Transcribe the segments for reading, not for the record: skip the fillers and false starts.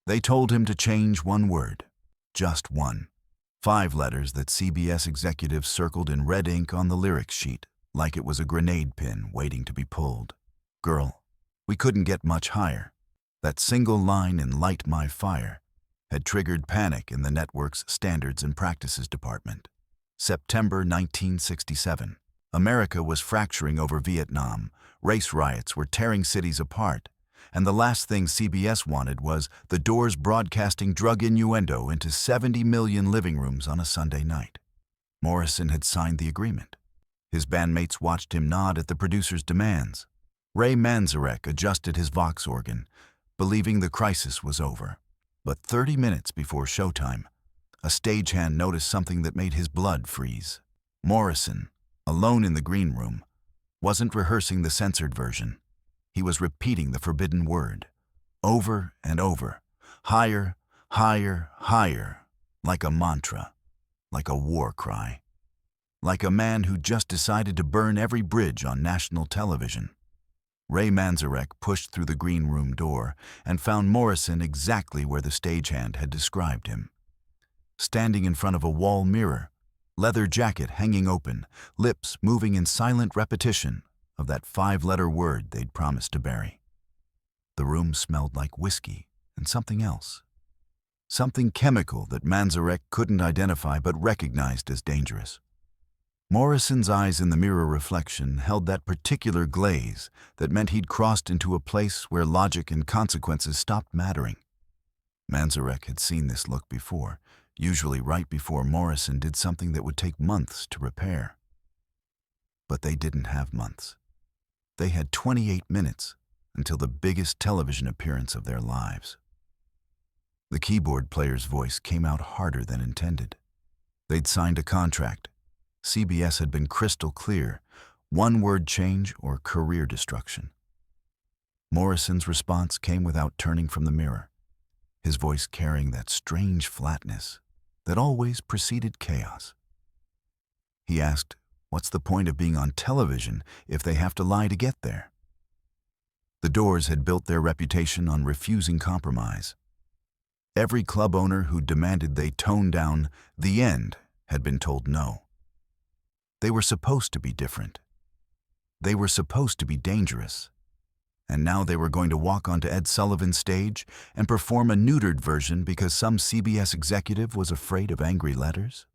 They told him to change one word, just one. 5 letters that CBS executives circled in red ink on the lyrics sheet, like it was a grenade pin waiting to be pulled. Girl, we couldn't get much higher. That single line in Light My Fire had triggered panic in the network's Standards and Practices Department. September 1967. America was fracturing over Vietnam. Race riots were tearing cities apart. And the last thing CBS wanted was The Doors broadcasting drug innuendo into 70 million living rooms on a Sunday night. Morrison had signed the agreement. His bandmates watched him nod at the producer's demands. Ray Manzarek adjusted his Vox organ, believing the crisis was over. But 30 minutes before showtime, a stagehand noticed something that made his blood freeze. Morrison, alone in the green room, wasn't rehearsing the censored version. He was repeating the forbidden word, over and over, higher, higher, higher, like a mantra, like a war cry, like a man who just decided to burn every bridge on national television. Ray Manzarek pushed through the green room door and found Morrison exactly where the stagehand had described him. Standing in front of a wall mirror, leather jacket hanging open, lips moving in silent repetition of that 5-letter word they'd promised to bury. The room smelled like whiskey and something else. Something chemical that Manzarek couldn't identify but recognized as dangerous. Morrison's eyes in the mirror reflection held that particular glaze that meant he'd crossed into a place where logic and consequences stopped mattering. Manzarek had seen this look before, usually right before Morrison did something that would take months to repair. But they didn't have months. They had 28 minutes until the biggest television appearance of their lives. The keyboard player's voice came out harder than intended. They'd signed a contract. CBS had been crystal clear, one word change or career destruction. Morrison's response came without turning from the mirror, his voice carrying that strange flatness that always preceded chaos. He asked, "What's the point of being on television if they have to lie to get there?" The Doors had built their reputation on refusing compromise. Every club owner who demanded they tone down the end had been told no. They were supposed to be different. They were supposed to be dangerous. And now they were going to walk onto Ed Sullivan's stage and perform a neutered version because some CBS executive was afraid of angry letters?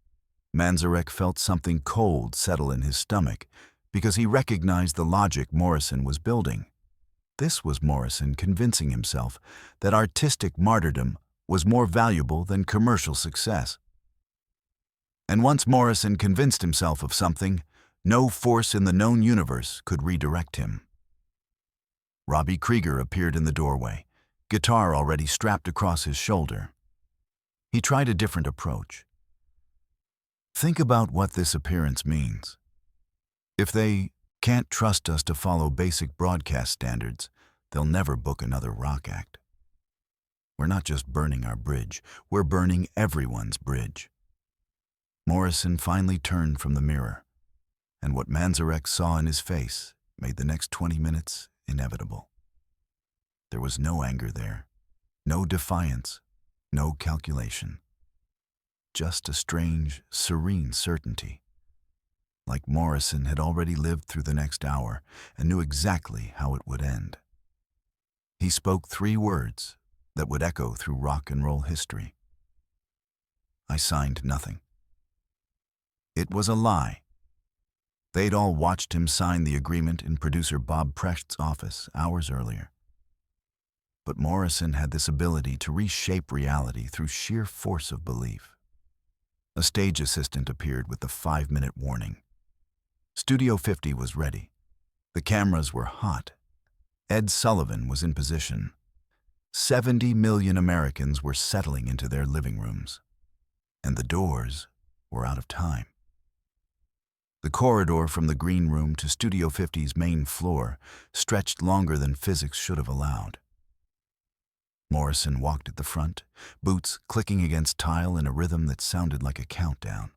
Manzarek felt something cold settle in his stomach because he recognized the logic Morrison was building. This was Morrison convincing himself that artistic martyrdom was more valuable than commercial success. And once Morrison convinced himself of something, no force in the known universe could redirect him. Robbie Krieger appeared in the doorway, guitar already strapped across his shoulder. He tried a different approach. Think about what this appearance means. If they can't trust us to follow basic broadcast standards, they'll never book another rock act. We're not just burning our bridge, we're burning everyone's bridge. Morrison finally turned from the mirror, and what Manzarek saw in his face made the next 20 minutes inevitable. There was no anger there, no defiance, no calculation. Just a strange, serene certainty, like Morrison had already lived through the next hour and knew exactly how it would end. He spoke 3 words that would echo through rock and roll history. I signed nothing. It was a lie. They'd all watched him sign the agreement in producer Bob Precht's office hours earlier. But Morrison had this ability to reshape reality through sheer force of belief. A stage assistant appeared with the 5-minute warning. Studio 50 was ready. The cameras were hot. Ed Sullivan was in position. 70 million Americans were settling into their living rooms. And the Doors were out of time. The corridor from the green room to Studio 50's main floor stretched longer than physics should have allowed. Morrison walked at the front, boots clicking against tile in a rhythm that sounded like a countdown.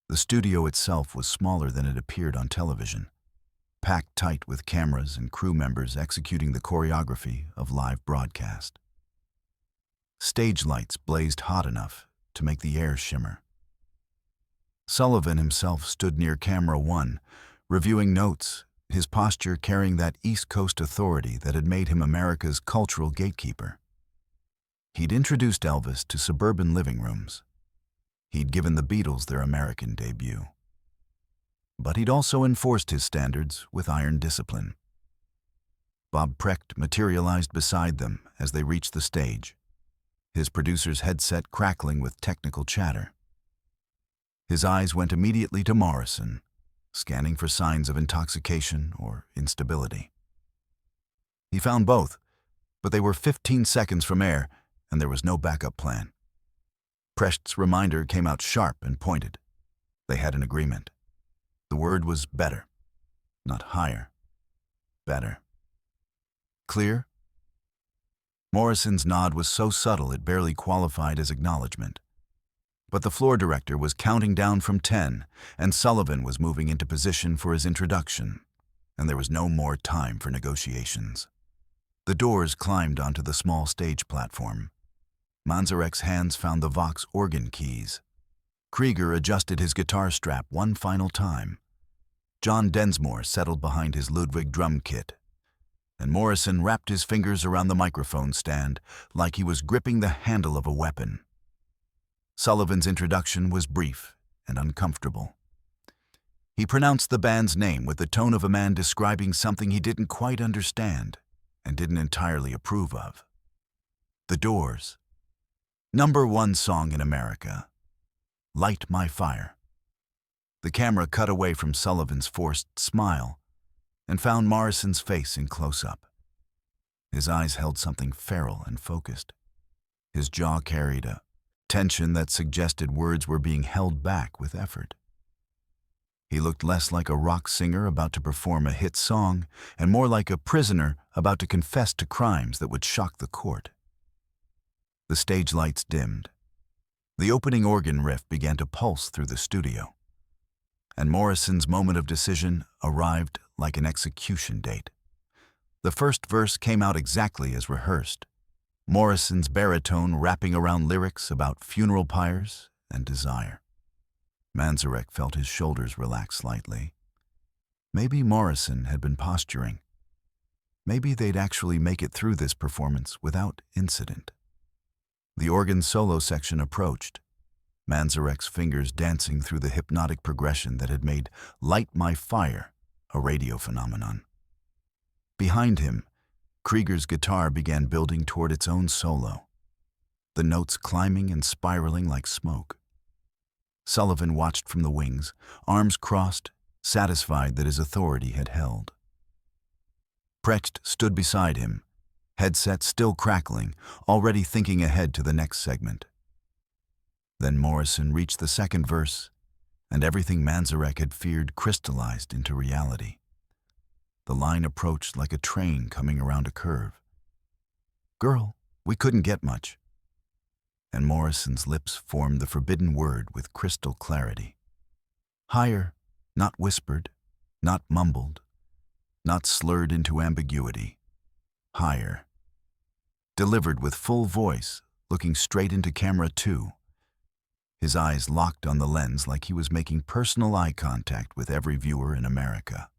The studio itself was smaller than it appeared on television, packed tight with cameras and crew members executing the choreography of live broadcast. Stage lights blazed hot enough to make the air shimmer. Sullivan himself stood near camera one, reviewing notes, his posture carrying that East Coast authority that had made him America's cultural gatekeeper. He'd introduced Elvis to suburban living rooms. He'd given the Beatles their American debut. But he'd also enforced his standards with iron discipline. Bob Precht materialized beside them as they reached the stage, his producer's headset crackling with technical chatter. His eyes went immediately to Morrison, scanning for signs of intoxication or instability. He found both, but they were 15 seconds from air, and there was no backup plan. Precht's reminder came out sharp and pointed. They had an agreement. The word was better, not higher. Better. Clear? Morrison's nod was so subtle it barely qualified as acknowledgement. But the floor director was counting down from 10, and Sullivan was moving into position for his introduction, and there was no more time for negotiations. The doors climbed onto the small stage platform. Manzarek's hands found the Vox organ keys. Krieger adjusted his guitar strap one final time. John Densmore settled behind his Ludwig drum kit, and Morrison wrapped his fingers around the microphone stand like he was gripping the handle of a weapon. Sullivan's introduction was brief and uncomfortable. He pronounced the band's name with the tone of a man describing something he didn't quite understand and didn't entirely approve of. The Doors. #1 song in America. Light My Fire. The camera cut away from Sullivan's forced smile and found Morrison's face in close-up. His eyes held something feral and focused. His jaw carried a tension that suggested words were being held back with effort. He looked less like a rock singer about to perform a hit song and more like a prisoner about to confess to crimes that would shock the court. The stage lights dimmed. The opening organ riff began to pulse through the studio, and Morrison's moment of decision arrived like an execution date. The first verse came out exactly as rehearsed, Morrison's baritone wrapping around lyrics about funeral pyres and desire. Manzarek felt his shoulders relax slightly. Maybe Morrison had been posturing. Maybe they'd actually make it through this performance without incident. The organ solo section approached, Manzarek's fingers dancing through the hypnotic progression that had made Light My Fire a radio phenomenon. Behind him, Krieger's guitar began building toward its own solo, the notes climbing and spiraling like smoke. Sullivan watched from the wings, arms crossed, satisfied that his authority had held. Precht stood beside him, headset still crackling, already thinking ahead to the next segment. Then Morrison reached the second verse, and everything Manzarek had feared crystallized into reality. The line approached like a train coming around a curve. "Girl, we couldn't get much." And Morrison's lips formed the forbidden word with crystal clarity. Higher, not whispered, not mumbled, not slurred into ambiguity. Higher. Delivered with full voice, looking straight into camera 2. His eyes locked on the lens like he was making personal eye contact with every viewer in America.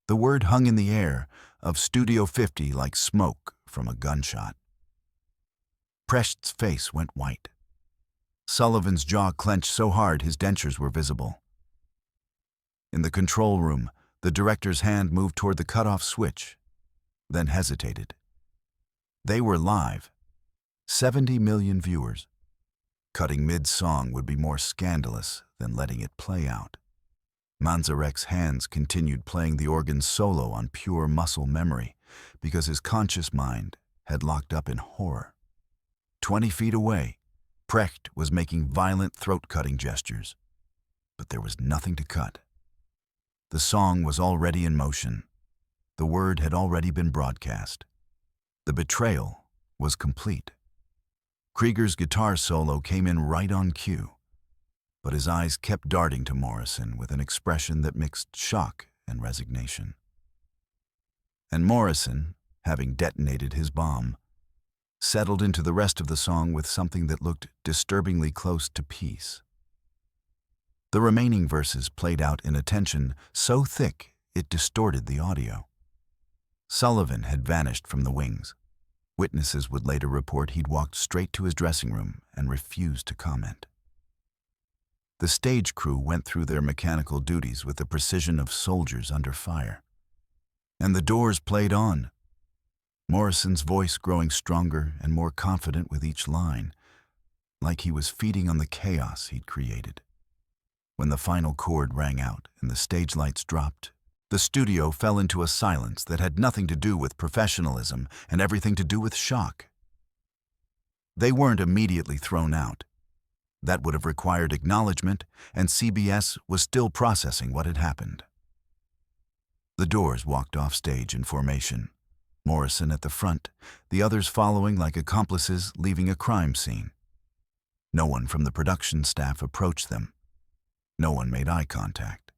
The word hung in the air of Studio 50 like smoke from a gunshot. Precht's face went white. Sullivan's jaw clenched so hard his dentures were visible. In the control room, the director's hand moved toward the cutoff switch, then hesitated. They were live. 70 million viewers. Cutting mid-song would be more scandalous than letting it play out. Manzarek's hands continued playing the organ solo on pure muscle memory because his conscious mind had locked up in horror. 20 feet away, Precht was making violent throat-cutting gestures, but there was nothing to cut. The song was already in motion. The word had already been broadcast. The betrayal was complete. Krieger's guitar solo came in right on cue, but his eyes kept darting to Morrison with an expression that mixed shock and resignation. And Morrison, having detonated his bomb, settled into the rest of the song with something that looked disturbingly close to peace. The remaining verses played out in a tension so thick it distorted the audio. Sullivan had vanished from the wings. Witnesses would later report he'd walked straight to his dressing room and refused to comment. The stage crew went through their mechanical duties with the precision of soldiers under fire. And the Doors played on, Morrison's voice growing stronger and more confident with each line, like he was feeding on the chaos he'd created. When the final chord rang out and the stage lights dropped, the studio fell into a silence that had nothing to do with professionalism and everything to do with shock. They weren't immediately thrown out. That would have required acknowledgement, and CBS was still processing what had happened. The Doors walked off stage in formation, Morrison at the front, the others following like accomplices leaving a crime scene. No one from the production staff approached them. No one made eye contact.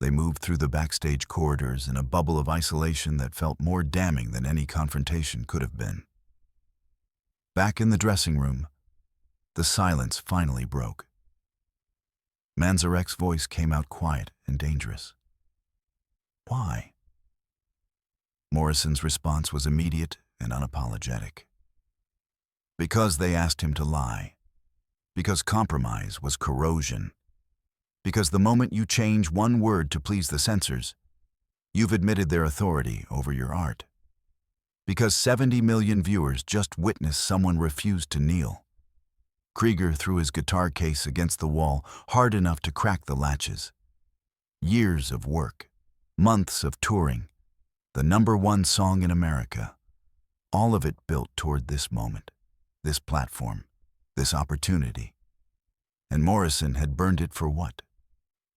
They moved through the backstage corridors in a bubble of isolation that felt more damning than any confrontation could have been. Back in the dressing room, the silence finally broke. Manzarek's voice came out quiet and dangerous. Why? Morrison's response was immediate and unapologetic. Because they asked him to lie. Because compromise was corrosion. Because the moment you change one word to please the censors, you've admitted their authority over your art. Because 70 million viewers just witnessed someone refuse to kneel. Krieger threw his guitar case against the wall hard enough to crack the latches. Years of work, months of touring, the #1 song in America, all of it built toward this moment, this platform, this opportunity. And Morrison had burned it for what?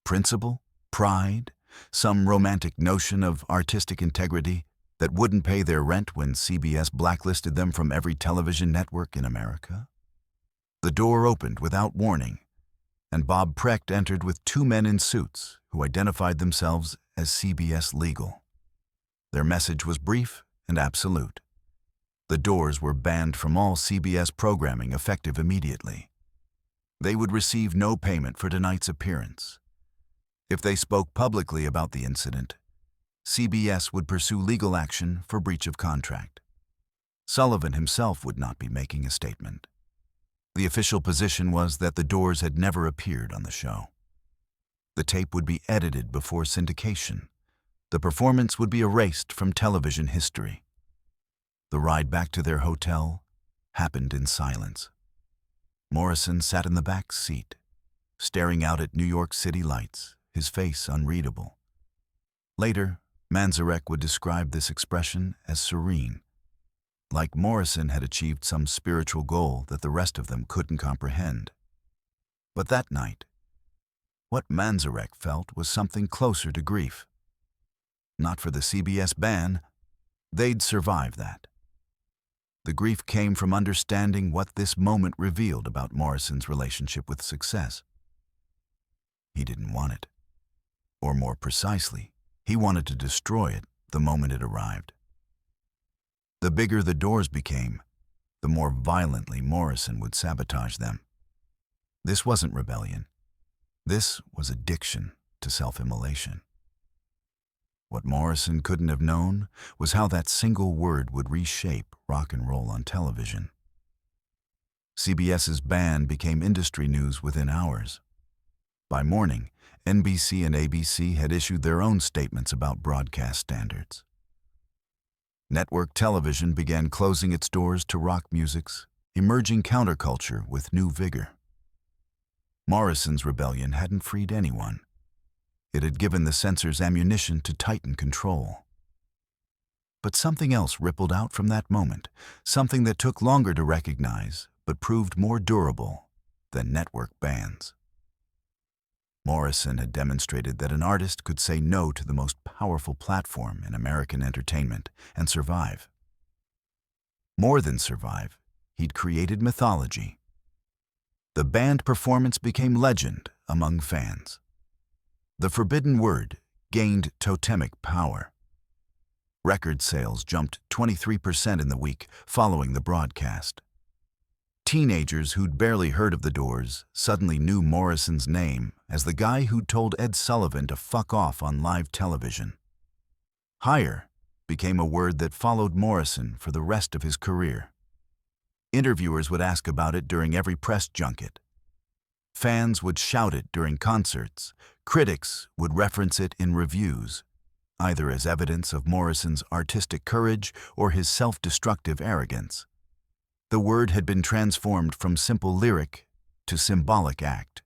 Principle? Pride? Some romantic notion of artistic integrity that wouldn't pay their rent when CBS blacklisted them from every television network in America? The door opened without warning, and Bob Precht entered with 2 men in suits who identified themselves as CBS Legal. Their message was brief and absolute. The Doors were banned from all CBS programming effective immediately. They would receive no payment for tonight's appearance. If they spoke publicly about the incident, CBS would pursue legal action for breach of contract. Sullivan himself would not be making a statement. The official position was that the Doors had never appeared on the show. The tape would be edited before syndication. The performance would be erased from television history. The ride back to their hotel happened in silence. Morrison sat in the back seat, staring out at New York City lights, his face unreadable. Later, Manzarek would describe this expression as serene, like Morrison had achieved some spiritual goal that the rest of them couldn't comprehend. But that night, what Manzarek felt was something closer to grief. Not for the CBS ban, they'd survive that. The grief came from understanding what this moment revealed about Morrison's relationship with success. He didn't want it. Or more precisely, he wanted to destroy it the moment it arrived. The bigger the Doors became, the more violently Morrison would sabotage them. This wasn't rebellion. This was addiction to self-immolation. What Morrison couldn't have known was how that single word would reshape rock and roll on television. CBS's ban became industry news within hours. By morning, NBC and ABC had issued their own statements about broadcast standards. Network television began closing its doors to rock music's emerging counterculture with new vigor. Morrison's rebellion hadn't freed anyone. It had given the censors ammunition to tighten control. But something else rippled out from that moment, something that took longer to recognize but proved more durable than network bans. Morrison had demonstrated that an artist could say no to the most powerful platform in American entertainment and survive. More than survive, he'd created mythology. The band performance became legend among fans. The forbidden word gained totemic power. Record sales jumped 23% in the week following the broadcast. Teenagers who'd barely heard of the Doors suddenly knew Morrison's name as the guy who'd told Ed Sullivan to fuck off on live television. Higher became a word that followed Morrison for the rest of his career. Interviewers would ask about it during every press junket. Fans would shout it during concerts. Critics would reference it in reviews, either as evidence of Morrison's artistic courage or his self-destructive arrogance. The word had been transformed from simple lyric to symbolic act,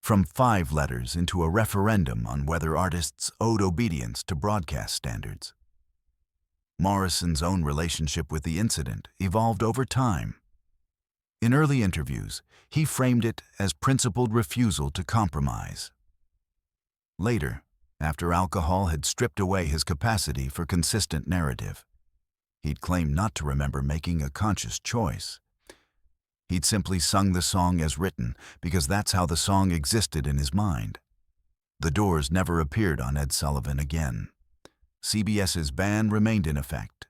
from 5 letters into a referendum on whether artists owed obedience to broadcast standards. Morrison's own relationship with the incident evolved over time. In early interviews, he framed it as principled refusal to compromise. Later, after alcohol had stripped away his capacity for consistent narrative, he'd claimed not to remember making a conscious choice. He'd simply sung the song as written because that's how the song existed in his mind. The Doors never appeared on Ed Sullivan again. CBS's ban remained in effect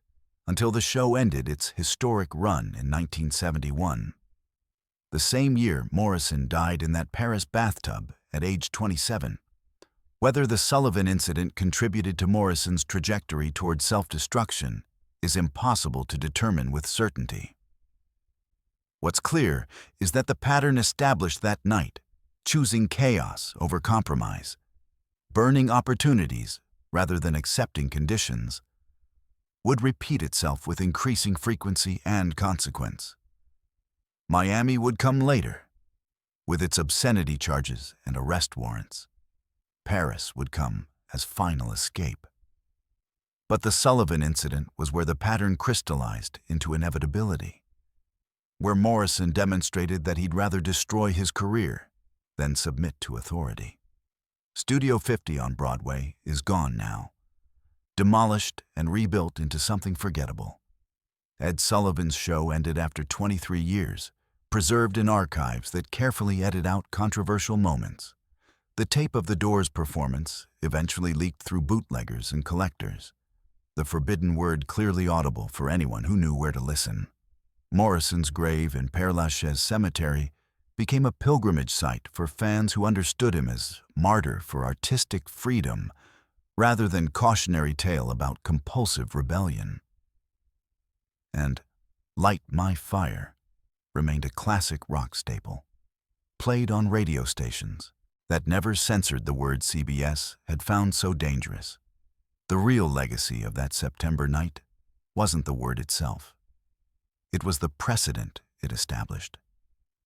until the show ended its historic run in 1971. The same year, Morrison died in that Paris bathtub at age 27. Whether the Sullivan incident contributed to Morrison's trajectory toward self-destruction is impossible to determine with certainty. What's clear is that the pattern established that night, choosing chaos over compromise, burning opportunities rather than accepting conditions, would repeat itself with increasing frequency and consequence. Miami would come later, with its obscenity charges and arrest warrants. Paris would come as final escape. But the Sullivan incident was where the pattern crystallized into inevitability, where Morrison demonstrated that he'd rather destroy his career than submit to authority. Studio 50 on Broadway is gone now, demolished and rebuilt into something forgettable. Ed Sullivan's show ended after 23 years, preserved in archives that carefully edit out controversial moments. The tape of the Doors' performance eventually leaked through bootleggers and collectors, the forbidden word clearly audible for anyone who knew where to listen. Morrison's grave in Père Lachaise Cemetery became a pilgrimage site for fans who understood him as martyr for artistic freedom rather than cautionary tale about compulsive rebellion. And Light My Fire remained a classic rock staple, played on radio stations that never censored the word CBS had found so dangerous. The real legacy of that September night wasn't the word itself. It was the precedent it established.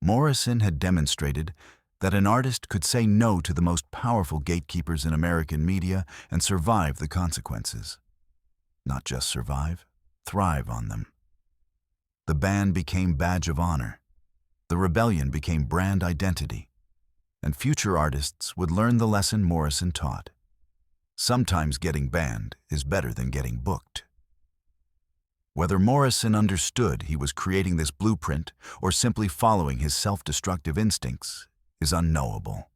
Morrison had demonstrated that an artist could say no to the most powerful gatekeepers in American media and survive the consequences. Not just survive, thrive on them. The ban became badge of honor. The rebellion became brand identity. And future artists would learn the lesson Morrison taught. Sometimes getting banned is better than getting booked. Whether Morrison understood he was creating this blueprint or simply following his self-destructive instincts is unknowable.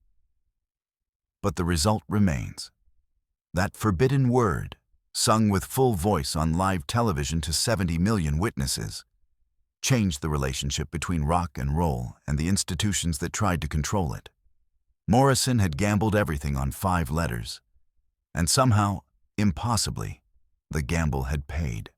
But the result remains. That forbidden word, sung with full voice on live television to 70 million witnesses, changed the relationship between rock and roll and the institutions that tried to control it. Morrison had gambled everything on 5 letters, and somehow, impossibly, the gamble had paid.